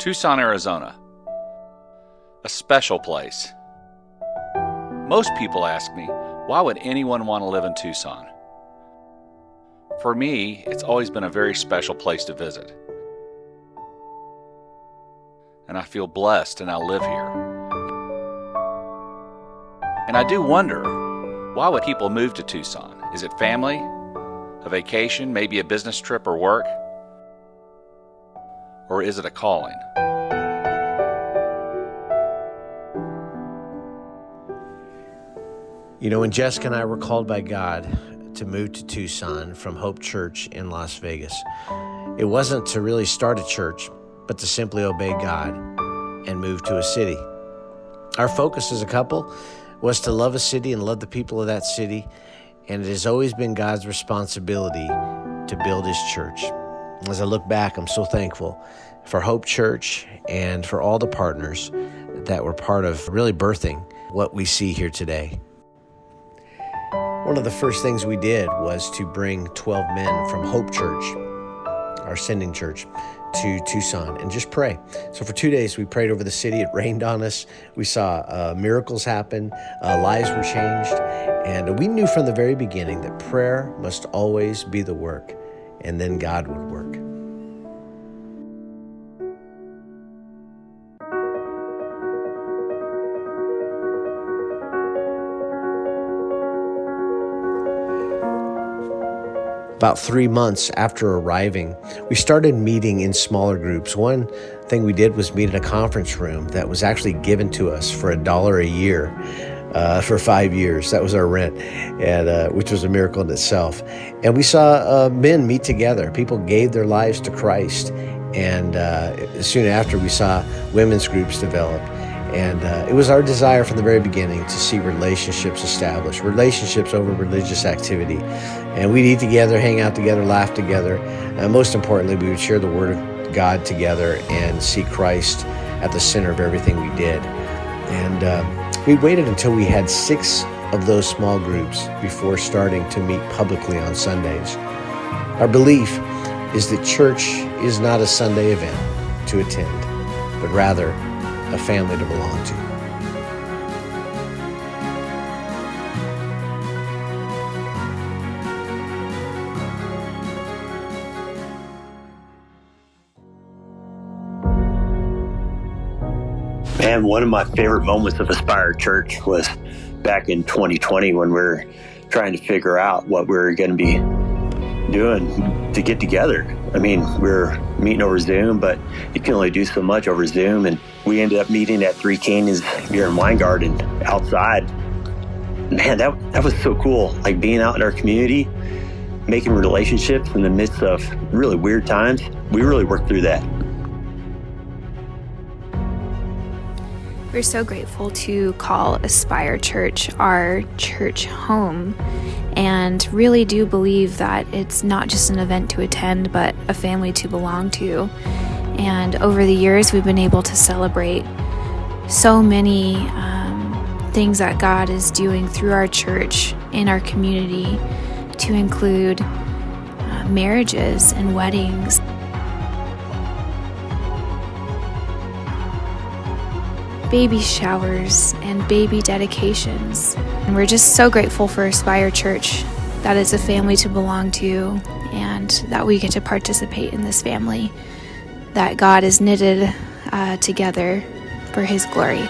Tucson, Arizona. A special place. Most people ask me, why would anyone want to live in Tucson? For me, it's always been a very special place to visit. And I feel blessed to now live here. And I do wonder, why would people move to Tucson? Is it family, a vacation, maybe a business trip or work? Or is it a calling? You know, when Jessica and I were called by God to move to Tucson from Hope Church in Las Vegas, it wasn't to really start a church, but to simply obey God and move to a city. Our focus as a couple was to love a city and love the people of that city, and it has always been God's responsibility to build His church. As I look back, I'm so thankful for Hope Church and for all the partners that were part of really birthing what we see here today. One of the first things we did was to bring 12 men from Hope Church, our sending church, to Tucson and just pray. So for 2 days, we prayed over the city. It rained on us. We saw miracles happen. Lives were changed. And we knew from the very beginning that prayer must always be the work, and then God would work. About 3 months after arriving, we started meeting in smaller groups. One thing we did was meet in a conference room that was actually given to us for $1 a year for 5 years. That was our rent, and which was a miracle in itself. And we saw men meet together. People gave their lives to Christ. And soon after, we saw women's groups develop. And it was our desire from the very beginning to see relationships established, relationships over religious activity. And we'd eat together, hang out together, laugh together. And most importantly, we would share the Word of God together and see Christ at the center of everything we did. And we waited until we had 6 of those small groups before starting to meet publicly on Sundays. Our belief is that church is not a Sunday event to attend, but rather a family to belong to. Man, one of my favorite moments of Aspire Church was back in 2020 when we were trying to figure out what we were going to be doing to get together. I mean, we were meeting over Zoom, but you can only do so much over Zoom. And we ended up meeting at Three Canyons Beer and Wine Garden outside. Man, that was so cool. Like being out in our community, making relationships in the midst of really weird times. We really worked through that. We're so grateful to call Aspire Church our church home, and really do believe that it's not just an event to attend, but a family to belong to. And over the years, we've been able to celebrate so many things that God is doing through our church in our community, to include marriages and weddings. Baby showers and baby dedications. And we're just so grateful for Aspire Church, that it's a family to belong to, and that we get to participate in this family that God has knitted together for His glory.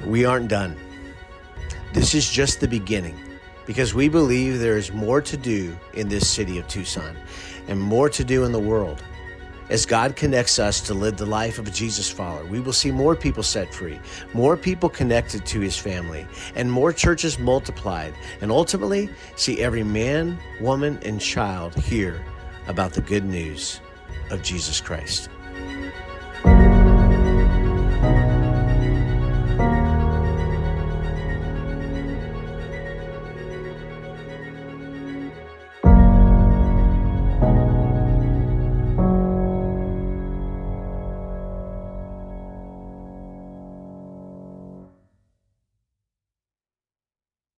We aren't done. This is just the beginning. because we believe there is more to do in this city of Tucson and more to do in the world. As God connects us to live the life of a Jesus follower, we will see more people set free, more people connected to his family, and more churches multiplied, and ultimately see every man, woman, and child hear about the good news of Jesus Christ.